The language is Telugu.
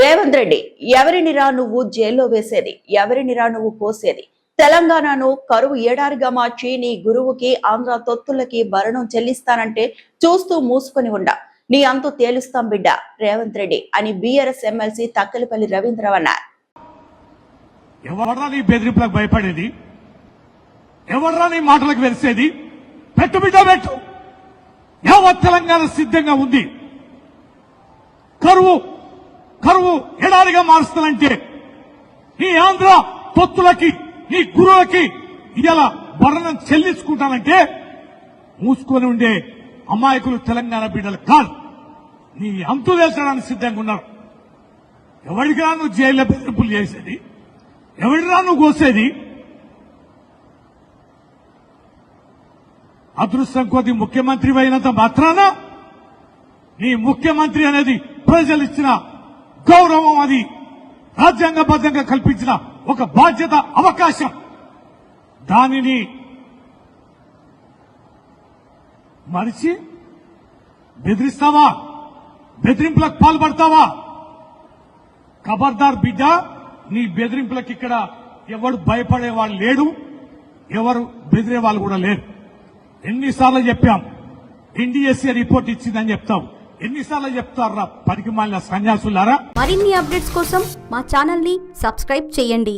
రేవంత్ రెడ్డి ఎవరినిరా నువ్వు జైల్లో వేసేది, ఎవరినిరా నువ్వు పోసేది? తెలంగాణను కరువు ఏడారిగా మార్చి నీ గురువుకి ఆంధ్ర తొత్తులకి భరణం చెల్లిస్తానంటే చూస్తూ మూసుకొని ఉండా, నీ అంతు తేలుస్తాం బిడ్డ రేవంత్ రెడ్డి అని బీఆర్ఎస్ ఎమ్మెల్సీ తక్కలపల్లి రవీంద్రరావు అన్నారు. ఎవడ్రా నీ బెదిరింపులకు భయపడేది? ఎవడ్రా నీ మాటలకు వెలిసేది? పెట్టు బిడ్డ పెట్టు. యావత్ తెలంగాణ సిద్ధంగా ఉంది. కరువు ఎడారిగా మారుస్తానంటే నీ ఆంధ్ర తొత్తులకి నీ గురువులకి ఇలా భరణం చెల్లించుకుంటానంటే మూసుకొని ఉండే అమాయకులు తెలంగాణ బిడ్డలు కాదు, నీ అంతు వేసడానికి సిద్ధంగా ఉన్నారు. ఎవరికిరా నువ్వు జైల్లో బెదిరింపులు చేసేది? ఎవరిరా నువ్వు కోసేది? అదృష్టం కొద్ది ముఖ్యమంత్రి అయినంత మాత్రాన నీ ముఖ్యమంత్రి అనేది ప్రజలు ఇచ్చిన గౌరవం, అది రాజ్యాంగబద్ధంగా కల్పించిన ఒక బాధ్యత, అవకాశం. దానిని మరిచి బెదిరిస్తావా? బెదిరింపులకు పాల్పడతావా? ఖబర్దార్ బిడ్డ, నీ బెదిరింపులకు ఇక్కడ ఎవరు భయపడే వాళ్ళు లేడు, ఎవరు బెదిరే వాళ్ళు కూడా లేరు. ఎన్నిసార్లు చెప్పాం ఎన్డీఎస్సీ రిపోర్ట్ ఇచ్చిందని చెప్తావు, ఎన్నిసార్లు చెప్తారా పనికి మాలిన సన్యాసులారా? మరిన్ని అప్డేట్స్ కోసం మా ఛానల్ ని సబ్స్క్రైబ్ చేయండి.